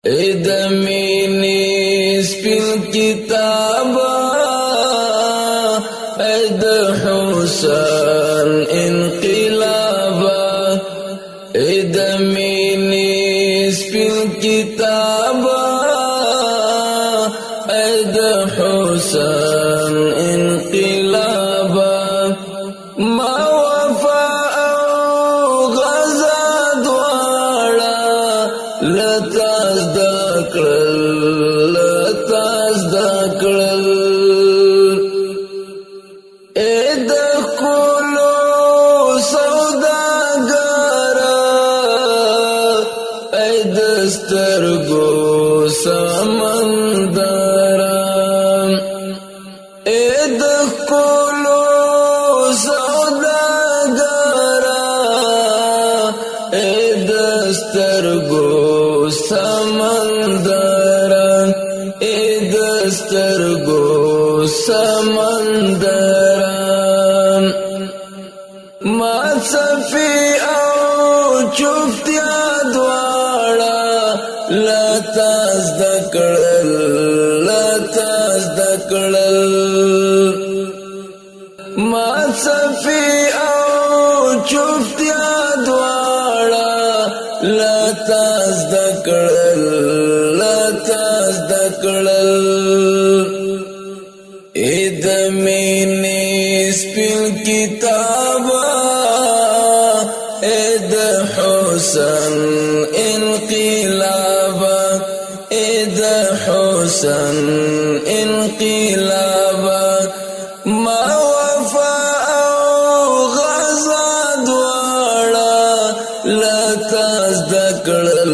د مینې سپین کتابه د حسن انقلابه د مینې سپین کتابه د حسن انقلابه ما وفا او غزا دواړه لتا زده کړل د ښکلو سوداګره د سترګو سمندره د ښکلو سوداګره د سترګو سمندره د سترګو سمندره ما صفي او چفتیا دواړه لتا زده کړل ما صفي او چفتیا دواړه لتا زده کړل د مینې سپین کتابه د حسن انقلابه د حسن انقلابه ما وفا او غزا دواړه لتا زده کړل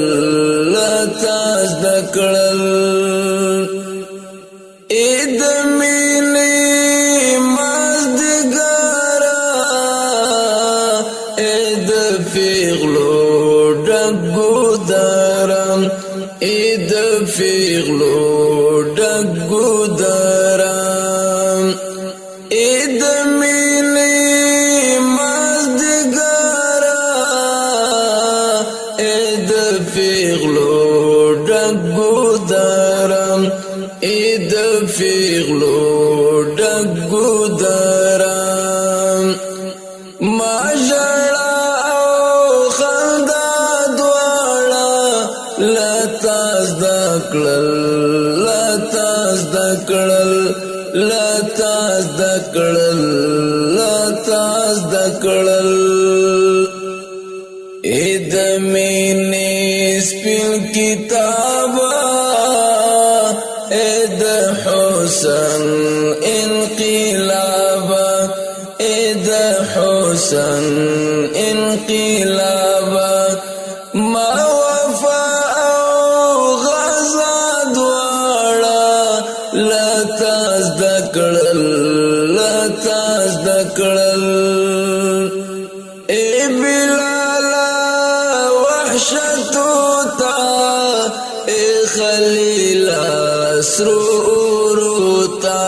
د مینې مازدیګره د پیغلو ډکو درم د پیغلو ډکو درم د مینې مازدیګره د پیغلو ډکو درم د پیغلو ډکو درم ما ژړا او خندا دواړه لتا زده کړل د مینې سپین کتابه د حسن انقلابه د حسن انقلابه ما وفا او غزا دواړه لتا زده کړل بلالا وحشتو تا خلیلا سروروتا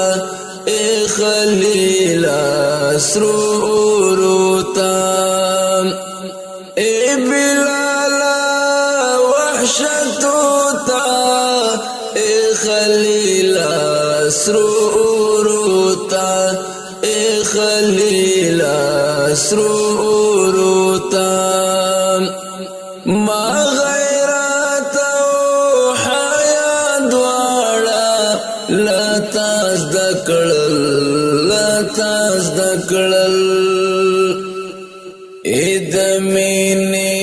خلیلا سروروتا بلالا وحشتو تا خلیلا سروروتا خلیلا سروروتا ما غیرت او حیا دواړه لتا زده کړل د مینې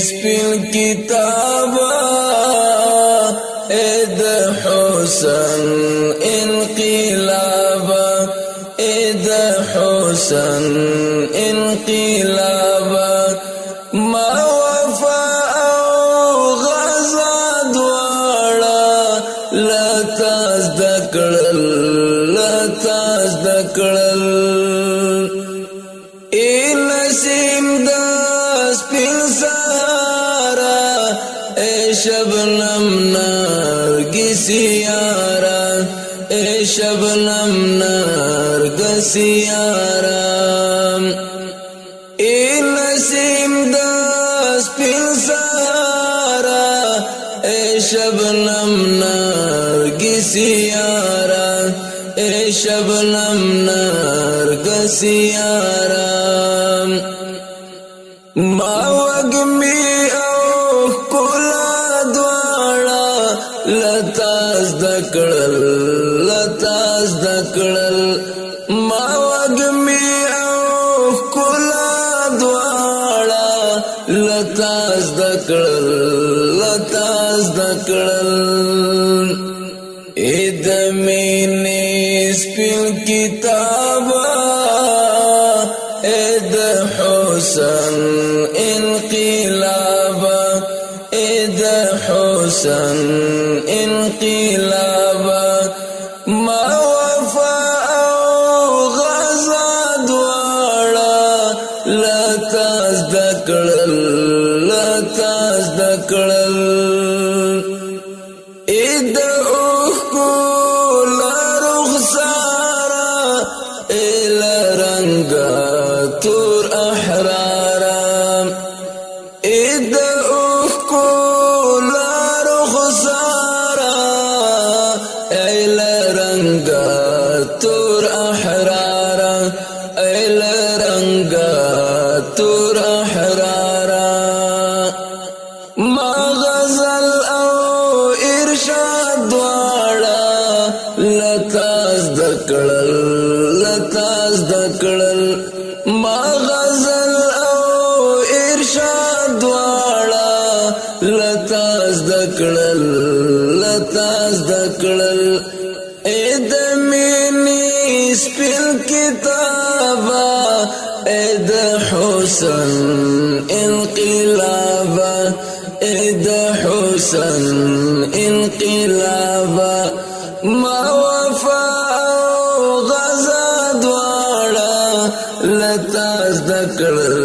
سپین کتابه د حسن انقلابه د حسن انقلابه ما وفا او غزا دواړه لتا زده کړل نسیم د سپین سهاره شبنم نرګسي یاره شبنم نرګسي یاره نسیم د سپین سهاره اے شبنم نرگسی یارا اے شبنم نرگسی یارا ما وگمی او کلا دوارا لتاز دکڑل ما وگمی او کلا دوارا لتاز دکڑل اید مینی سپین کتابا اید حسن انقلابا اید حسن انقلابا ما وفا او غزا دوارا لتاز دکڑل اید اوخکولا رخسارا ایل رنگا تور احرارا اید اوخکولا رخسارا ایل رنگا تور احرارا ایل رنگا تور احرارا ما غزل او ارشاد دوارا لتاز دکڑل ما غزل او ارشاد دوارا لتاز دکڑل اید مینی سپیل کتابا اید حسن انقلابا اید حسن انقلابا ما وفا او غزا دوارا لتاز دکڑل